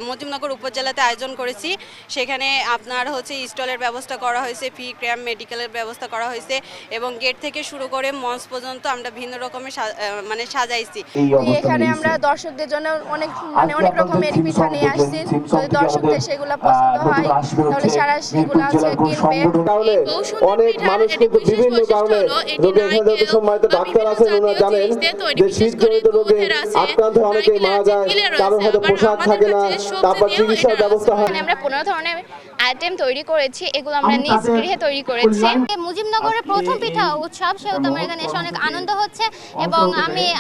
মজিমনগর উপজেলাতে আয়োজন করেছি। সেখানে আপনার স্টলের ব্যবস্থা করা হয়েছে, ফি ক্র্যাম্প মেডিকেলের ব্যবস্থা করা হয়েছে এবং গেট থেকে শুরু করে মঞ্চ পর্যন্ত আমরা ভিন্ন রকমের সাজাইছি। এখানে আমরা দর্শকদের জন্য অনেক রকমের পিঠা নিয়ে আসছি। যদি দর্শকদের সেগুলো পছন্দ হয় তাহলে সারা সেগুলো কিনবে। অনেক মানুষ কিন্তু বিভিন্ন কারণে রোগে এখানে সম্মানিত ডাক্তার আছেন, ওনারা জানেন যে শীতজনিত রোগে আক্রান্ত অনেকে মারা যায়, কারণ হয়তো পোশাক থাকে না, তারপর চিকিৎসার ব্যবস্থা হয়। আমরা 15 ধরনের আইটেম তৈরি করেছি, এগুলো আমরা নিজ গৃহে তৈরি করেছি। মুজিবনগরের প্রথম পিঠা উৎসব, সেহেতু আমার এখানে এসে অনেক আনন্দ হচ্ছে এবং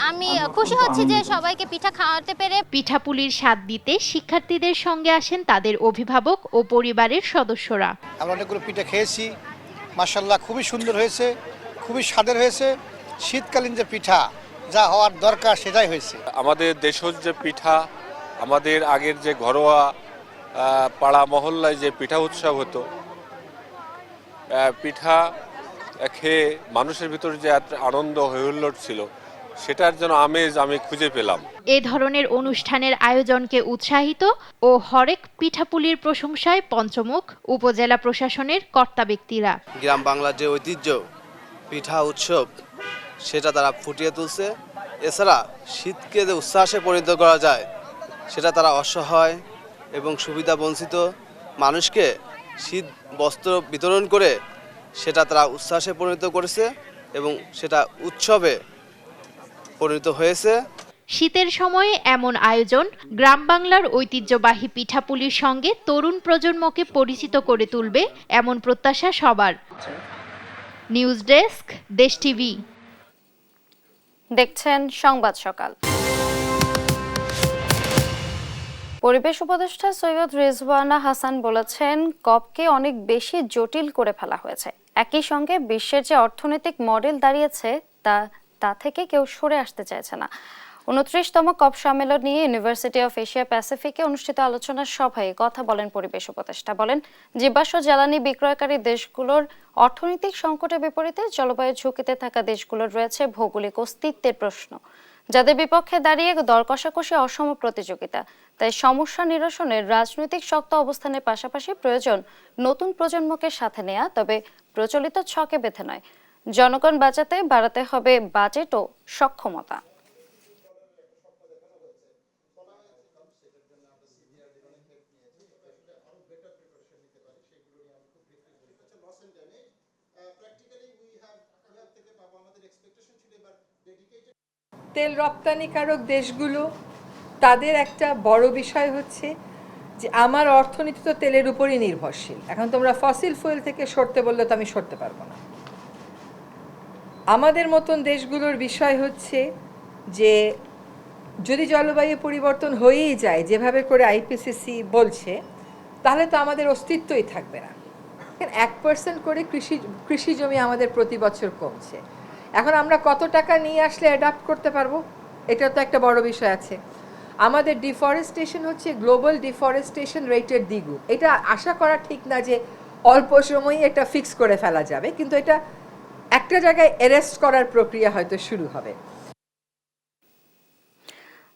আমি খুশি হচ্ছি যে সবাইকে পিঠা খাওয়াতে পেরে। পিঠাপুলির স্বাদ দিতে শিক্ষার্থীদের সঙ্গে আসেন তাদের অভিভাবক ও পরিবারের সদস্যরা। আমরা অনেকগুলো পিঠা খেয়েছি, মাশাআল্লাহ খুবই সুন্দর হয়েছে, খুবই স্বাদের হয়েছে। শীতকালীন যে পিঠা যা হওয়ার দরকার সেটাই হয়েছে। আমাদের দেশজ যে পিঠা, আমাদের আগের যে ঘরোয়া পাড়া মহল্লায় যে পিঠা উৎসব হতো, পিঠা খেয়ে মানুষের ভিতরে যে আনন্দ হৈহুল্লোড় ছিল, সেটার জন্য আমেজ আমি খুঁজে পেলাম। এ ধরনের অনুষ্ঠানের আয়োজনকে উৎসাহিত ও হরেক পিঠাপুলির প্রশংসায় পঞ্চমুখ উপজেলা প্রশাসনের কর্তা ব্যক্তিরা। গ্রাম বাংলার যে ঐতিহ্য পিঠা উৎসব সেটা তারা ফুটিয়ে তুলছে। এছাড়া শীতকে যে উচ্ছ্বাসে পরিণত করা যায় সেটা তারা অসহায় এবং সুবিধা বঞ্চিত মানুষকে শীত বস্ত্র বিতরণ করে সেটা তারা উচ্ছ্বাসে পরিণত করেছে এবং সেটা উৎসবে পরিণত হয়েছে। শীতের সময়ে এমন আয়োজন গ্রাম বাংলার ঐতিহ্যবাহী পিঠাপুলির সঙ্গে তরুণ প্রজন্মকে পরিচিত করে তুলবে, এমন প্রত্যাশা সবার। নিউজ ডেস্ক, দেশ টিভি। দেখছেন সংবাদ সকাল। পরিবেশ উপদেষ্টা সৈয়দ রিজওয়ানা হাসান বলেছেন, কপকে অনেক বেশি জটিল করে ফেলা হয়েছে। একই সঙ্গে বিশ্বের যে অর্থনৈতিক মডেল দাঁড়িয়েছে তা থেকে কেউ সরে আসতে চাইছে না। 29তম কপ সম্মেলন নিয়ে ইউনিভার্সিটি অফ এশিয়া প্যাসিফিকে অনুষ্ঠিত আলোচনা সভায় কথা বলেন পরিবেশ উপদেষ্টা। বলেন, জীবাশ্ম জ্বালানি বিক্রয়কারী দেশগুলোর অর্থনৈতিক সংকটের বিপরীতে জলবায়ু ঝুঁকিতে থাকা দেশগুলোর রয়েছে ভৌগোলিক অস্তিত্বের প্রশ্ন, যাদের বিপক্ষে দাঁড়িয়ে দর কষাকষি অসম প্রতিযোগিতা। তাই সমস্যা নিরসনের রাজনৈতিক শক্ত অবস্থানের পাশাপাশি প্রয়োজন নতুন প্রজন্মকে সাথে নেওয়া, তবে প্রচলিত ছকে বেঁধে নয়। জনগণ বাঁচাতে বাড়াতে হবে বাজেট ও সক্ষমতা। তেল রপ্তানিকারক দেশগুলো তাদের একটা বড় বিষয় হচ্ছে যে আমার অর্থনীতি তো তেলের উপরই নির্ভরশীল। এখন তোমরা ফসিল ফুয়েল থেকে সরতে বললে তো আমি সরতে পারবো না। আমাদের মতন দেশগুলোর বিষয় হচ্ছে যে যদি জলবায়ু পরিবর্তন হয়েই যায় যেভাবে করে আইপিসিসি বলছে, তাহলে তো আমাদের অস্তিত্বই থাকবে না। 1% করে কৃষি জমি আমাদের প্রতি বছর কমছে। এখন আমরা কত টাকা নিয়ে আসলে অ্যাডাপ্ট করতে পারবো, এটা তো একটা বড় বিষয় আছে। আমাদের ডিফরেস্টেশন হচ্ছে গ্লোবাল ডিফরেস্টেশন রেটের দ্বিগুণ। এটা আশা করা ঠিক না যে অল্প সময়ে এটা ফিক্স করে ফেলা যাবে, কিন্তু এটা একটা জায়গায় অ্যারেস্ট করার প্রক্রিয়া হয়তো শুরু হবে।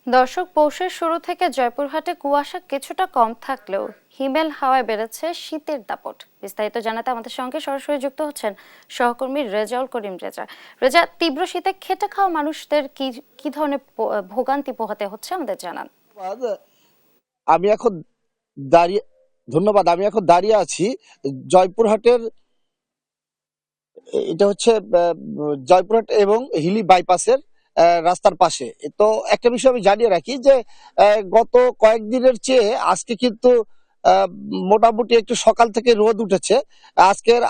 দর্শক, পৌষের শুরু থেকে জয়পুরহাটে কুয়াশা কিছুটা কম থাকলেও হিমেল হাওয়ায় বেড়েছে শীতের দাপট। বিস্তারিত জানাতে আমাদের সঙ্গে সরাসরি যুক্ত হচ্ছেন সহকর্মী রেজাউল করিম রেজা। রেজা, তীব্র শীতে খেটে খাওয়া মানুষদের কি ধরনের ভোগান্তি পোহাতে হচ্ছে আমাদের জানান। আমি এখন দাঁড়িয়ে আছি জয়পুরহাটের, এটা হচ্ছে জয়পুরহাট এবং হিলি বাইপাসের রাস্তার পাশে। তো একটা বিষয় আমি জানিয়ে রাখি যে গত কয়েকদিনের চেয়ে আজকে কিন্তু মোটামুটি একটু সকাল থেকে রোদ উঠেছে। আজকের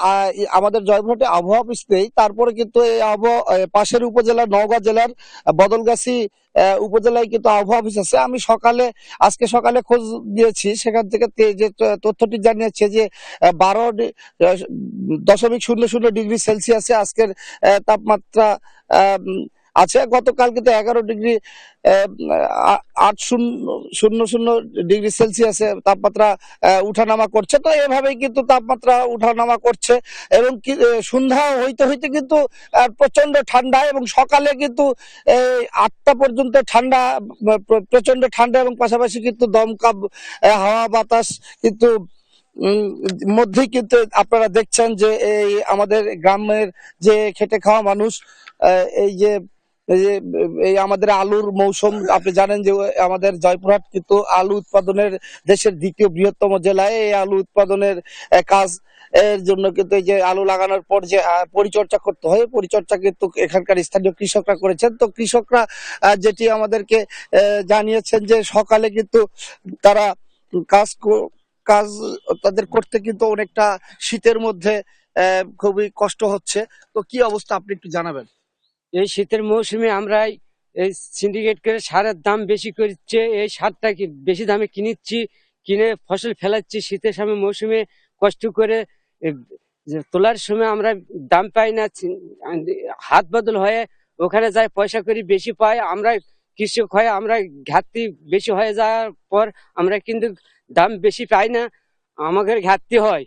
আমাদের জয়পুরহাটে আবহাওয়া অফিস নেই, তারপরে কিন্তু এই আবহাওয়া পাশের উপজেলা নওগাঁ জেলার বদলগাছি উপজেলায় কিন্তু আবহাওয়া অফিস আছে। আমি আজকে সকালে খোঁজ দিয়েছি, সেখান থেকে যে তথ্যটি জানিয়েছে যে 12.00 ডিগ্রি সেলসিয়াসে আজকের তাপমাত্রা আছে। গতকাল কিন্তু 11 ডিগ্রি 8.00 ডিগ্রি সেলসিয়াসে তাপমাত্রা উঠানামা করছে। তো এভাবেই কিন্তু তাপমাত্রা উঠানামা করছে এবং সন্ধ্যা হইতে হইতে কিন্তু প্রচন্ড ঠান্ডা এবং সকালে কিন্তু 8টা পর্যন্ত ঠান্ডা, প্রচন্ড ঠান্ডা এবং পাশাপাশি কিন্তু দমকা হাওয়া বাতাস কিন্তু মধ্যেই কিন্তু আপনারা দেখছেন যে এই আমাদের গ্রামের যে খেটে খাওয়া মানুষ, এই যে এই আমাদের আলুর মৌসুম, আপনি জানেন যে আমাদের জয়পুরহাট কিন্তু আলু উৎপাদনের দেশের দ্বিতীয় বৃহত্তম জেলায়। এই আলু উৎপাদনের কাজ এর জন্য কিন্তু এই যে আলু লাগানোর পর যে পরিচর্যা করতে হয়, পরিচর্যা কিন্তু এখানকার স্থানীয় কৃষকরা করেছেন। তো কৃষকরা যেটি আমাদেরকে জানিয়েছেন যে সকালে কিন্তু তারা কাজ তাদের করতে কিন্তু অনেকটা শীতের মধ্যে খুবই কষ্ট হচ্ছে। তো কি অবস্থা আপনি একটু জানাবেন? এই শীতের মৌসুমে আমরা এই সিন্ডিকেট করে সারের দাম বেশি করছে, এই সারটা বেশি দামে কিনে ফসল ফেলাচ্ছি। শীতের সময় মৌসুমে কষ্ট করে তোলার সময় আমরা দাম পাই না, হাত বদল হয়ে ওখানে যাই পয়সা করি বেশি পাই। আমরা কৃষক হয়ে আমরা ঘাটতি বেশি হয়ে যাওয়ার পর আমরা কিন্তু দাম বেশি পাই না, আমাদের ঘাটতি হয়।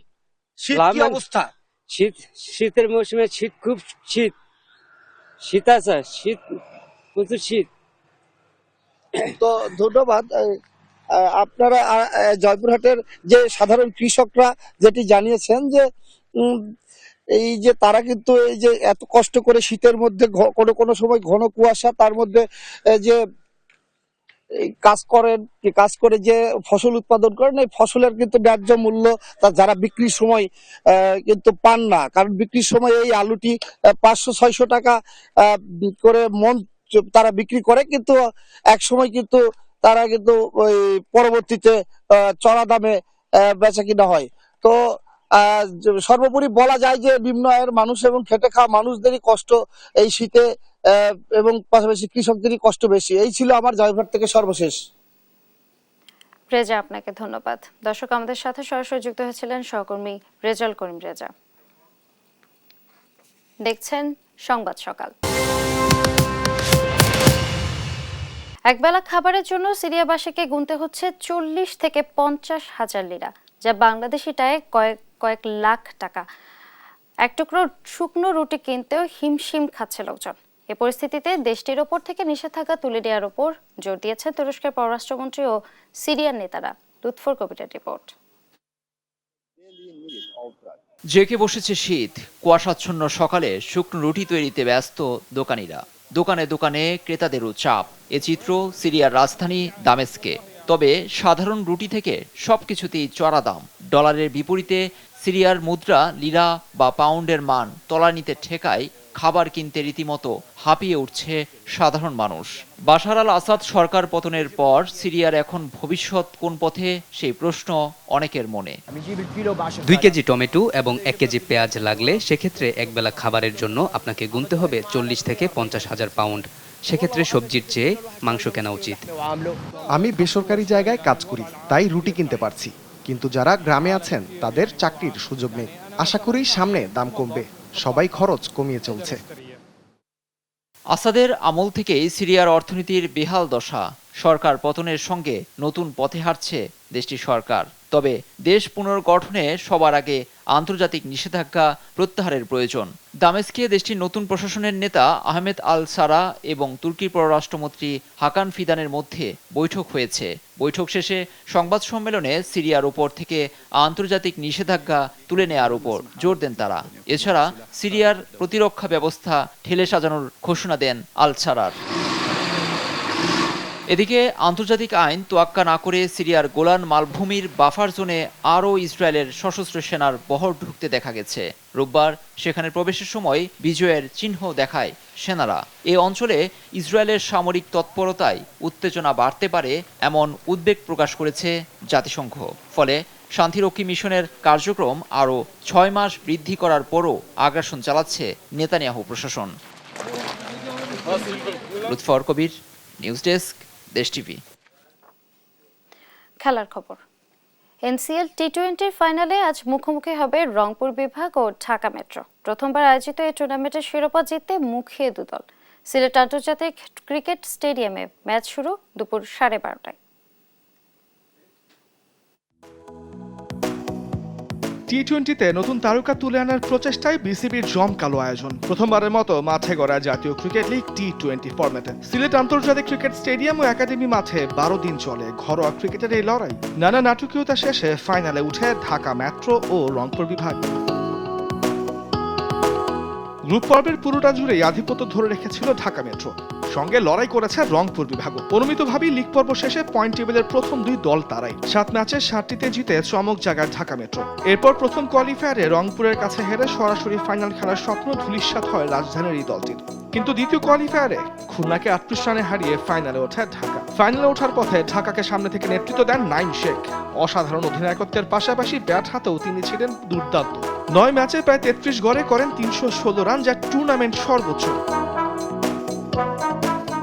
শীতের মৌসুমে খুব শীত আছে, প্রচুর শীত। তো ধন্যবাদ। আপনারা জয়পুরহাটের যে সাধারণ কৃষকরা যেটি জানিয়েছেন যে এই যে তারা কিন্তু এই যে এত কষ্ট করে শীতের মধ্যে কোনো সময় ঘন কুয়াশা, তার মধ্যে যে কাজ করে যে ফসল উৎপাদন করেন, এই ফসলের কিন্তু ন্যায্য মূল্য যারা বিক্রির সময় কিন্তু পান না। কারণ বিক্রির সময় এই আলুটি 500-600 টাকা করে মন তারা বিক্রি করে, কিন্তু এক সময় কিন্তু তারা কিন্তু ওই পরবর্তীতে চড়া দামে বেচা কিনা হয়। তো সর্বোপরি বলা যায় যে নিম্ন আয়ের মানুষ এবং খেটে খাওয়া মানুষদেরই কষ্ট এই শীতে, এবং পাশাপাশি কৃষকদেরই কষ্ট বেশি। এই ছিল আমার জয়পুরহাট থেকে সর্বশেষ। রেজা, আপনাকে ধন্যবাদ। দর্শক, আমাদের সাথে সরাসরি যুক্ত হয়েছিলেন সহকর্মী রেজাল করিম রেজা। দেখছেন সংবাদ সকাল। একবেলা খাবারের জন্য সিরিয়াবাসীকে গুনতে হচ্ছে 40 থেকে 50 হাজার লিরা, যা বাংলাদেশি টাকায় কয়েক লাখ টাকা। এক টুকরো শুকনো রুটি কিনতেও হিমশিম খাচ্ছে লোকজন। এ পরিস্থিতিতে দেশটির ওপর থেকে নিষেধাজ্ঞা তুলে দেওয়ার উপর জোর দিয়েছেন তুরস্কের পররাষ্ট্রমন্ত্রী ও সিরিয়ার নেতারা। লুৎফর কবিরের রিপোর্ট। জেঁকে বসেছে শীত, কুয়াশাচ্ছন্ন সকালে শুকনো রুটি তৈরিতে ব্যস্ত দোকানিরা। দোকানে দোকানে ক্রেতাদেরও চাপ। এ চিত্র সিরিয়ার রাজধানী দামেস্কে। তবে সাধারণ রুটি থেকে সবকিছুতেই চড়া দাম। ডলারের বিপরীতে সিরিয়ার মুদ্রা লিরা বা পাউন্ডের মান তলানিতে ঠেকায় খাবার কিনতে রীতিমতো হাঁপিয়ে উঠছে সাধারণ মানুষ। বাশার আল আসাদ সরকার পতনের পর সিরিয়ার এখন ভবিষ্যৎ কোন পথে, সেই প্রশ্ন অনেকের মনে। 2 কেজি টমেটো এবং 1 কেজি পেঁয়াজ লাগলে সেক্ষেত্রে একবেলা খাবারের জন্য আপনাকে গুনতে হবে 40 থেকে 50 হাজার পাউন্ড। সেক্ষেত্রে সবজির চেয়ে মাংস কেনা উচিত। আমি বেসরকারি জায়গায় কাজ করি, তাই রুটি কিনতে পারছি, কিন্তু যারা গ্রামে আছেন তাদের চাকরির সুযোগ নেই। আশা করি সামনে দাম কমবে, সবাই খরচ কমিয়ে চলছে। আসাদের আমল থেকেই সিরিয়ার অর্থনীতির বেহাল দশা। সরকার পতনের সঙ্গে নতুন পথে হাঁটছে দেশটির সরকার। তবে দেশ পুনর্গঠনে সবার আগে আন্তর্জাতিক নিষেধাজ্ঞা প্রত্যাহারের প্রয়োজন। দামেস্কে দেশটির নতুন প্রশাসনের নেতা আহমেদ আল সারা এবং তুর্কির পররাষ্ট্রমন্ত্রী হাকান ফিদানের মধ্যে বৈঠক হয়েছে। বৈঠক শেষে সংবাদ সম্মেলনে সিরিয়ার উপর থেকে আন্তর্জাতিক নিষেধাজ্ঞা তুলে নেওয়ার উপর জোর দেন তারা। এছাড়া সিরিয়ার প্রতিরক্ষা ব্যবস্থা ঠেলে সাজানোর ঘোষণা দেন আল সারার। এদিকে আন্তর্জাতিক আইন তোয়াক্কা না করে সিরিয়ার গোলান মালভূমির বাফার জোনে আরও ইসরায়েলের সশস্ত্র সেনার বহর ঢুকতে দেখা গেছে। রোববার সেখানে প্রবেশের সময় বিজয়ের চিহ্ন দেখায় সেনারা। এ অঞ্চলে ইসরায়েলের সামরিক তৎপরতায় উত্তেজনা বাড়তে পারে এমন উদ্বেগ প্রকাশ করেছে জাতিসংঘ। ফলে শান্তিরক্ষী মিশনের কার্যক্রম আরও 6 মাস বৃদ্ধি করার পরও আগ্রাসন চালাচ্ছে নেতানিয়াহু প্রশাসন। লুৎফর কবির, নিউজ ডেস্ক, দেশ টিভি। খেলার খবর। এনসিএল টি-20 ফাইনালে আজ মুখোমুখি হবে রংপুর বিভাগ ও ঢাকা মেট্রো। প্রথমবার আয়োজিত এই টুর্নামেন্টের শিরোপা জিততে মুখিয়ে দুদল। সিলেট আন্তর্জাতিক ক্রিকেট স্টেডিয়ামে ম্যাচ শুরু দুপুর 12:30টায়। টি-20তে নতুন তারকা তুলে আনার প্রচেষ্টায় বিসিবির জমকালো আয়োজন। প্রথমবারের মতো মাঠে গড়া জাতীয় ক্রিকেট লিগ টি-20 ফরম্যাটে সিলেট আন্তর্জাতিক ক্রিকেট স্টেডিয়াম ও একাডেমি মাঠে 12 দিন চলে ঘরোয়া ক্রিকেটের এই লড়াই। নানা নাটকীয়তা শেষে ফাইনালে উঠে ঢাকা মেট্রো ও রংপুর বিভাগ। গ্রুপ পর্বের পুরোটা জুড়েই আধিপত্য ধরে রেখেছিল ঢাকা মেট্রো, সঙ্গে লড়াই করেছে রংপুর বিভাগ। অনুমিতভাবেই লিগ পর্ব শেষে পয়েন্ট টেবিলের প্রথম 2 দল তারাই। 7 ম্যাচে 7টিতে জিতে চমক জাগায় ঢাকা মেট্রো। এরপর প্রথম কোয়ালিফায়ারে রংপুরের কাছে হেরে সরাসরি ফাইনাল খেলার স্বপ্ন ধূলিসাৎ হয় রাজধানীর এই দলটির। কিন্তু দ্বিতীয় কোয়ালিফায়ারে খুলনাকে 38 রানে হারিয়ে ফাইনালে ওঠে ঢাকা। ফাইনালে ওঠার পথে ঢাকাকে সামনে থেকে নেতৃত্ব দেন নাইম শেখ। অসাধারণ অধিনায়কত্বের পাশাপাশি ব্যাট হাতেও তিনি ছিলেন দুর্দান্ত। 9 ম্যাচে প্রায় 33 গড়ে করেন 316 রান, যা টুর্নামেন্ট সর্বোচ্চ।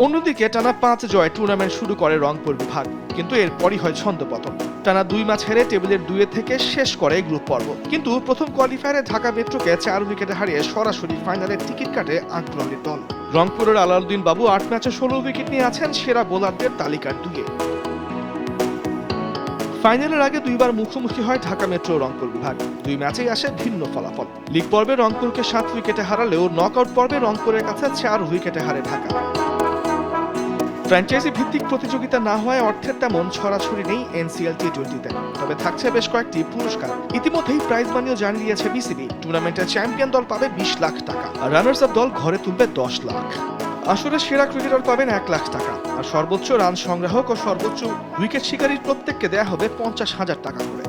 অন্যদিকে টানা 5 জয় টুর্নামেন্ট শুরু করে রংপুর বিভাগ, কিন্তু এরপরই হয় ছন্দপতন। টানা 2 ম্যাচ হেরে টেবিলের 2 থেকে শেষ করে গ্রুপ পর্ব। কিন্তু প্রথম কোয়ালিফায়ারে ঢাকা মেট্রোকে 4 উইকেটে হারিয়ে সরাসরি ফাইনালের টিকিট কাটে আগ্রহের দল। রংপুরের আলাউদ্দিন বাবু 8 ম্যাচে 16 উইকেট নিয়ে আছেন সেরা বোলারদের তালিকার 2-এ। ফাইনালের আগে 2 বার মুখোমুখি হয় ঢাকা মেট্রো রংপুর বিভাগ। 2 ম্যাচেই আসে ভিন্ন ফলাফল। লিগ পর্বে রংপুরকে 7 উইকেটে হারালেও নকআউট পর্বে রংপুরের কাছে 4 উইকেটে হারে ঢাকা। ফ্র্যাঞ্চাইজি ভিত্তিক প্রতিযোগিতা না হওয়ায় অর্থের তেমন ছড়াছড়ি নেই এনসিএল টি-20তে, তবে থাকছে বেশ কয়েকটি পুরস্কার। ইতিমধ্যেই প্রাইজ মানিও জানিয়ে দিয়েছে বিসিবি। টুর্নামেন্টের চ্যাম্পিয়ন দল পাবে 20 লাখ টাকা, আর রানার্স আপ দল ঘরে তুলবে 10 লাখ। আসলে সেরা ক্রিকেটার পাবেন 1 লাখ টাকা, আর সর্বোচ্চ রান সংগ্রাহক ও সর্বোচ্চ উইকেট শিকারীর প্রত্যেককে দেয়া হবে 50,000 টাকা করে।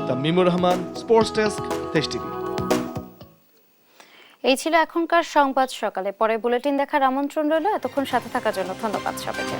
তামিমুর রহমান, স্পোর্টস ডেস্ক, দেশ টিভি। এই ছিল এখনকার সংবাদ সকালে। পরে বুলেটিন দেখার আমন্ত্রণ রইল। এতক্ষণ সাথে থাকার জন্য ধন্যবাদ সবাইকে।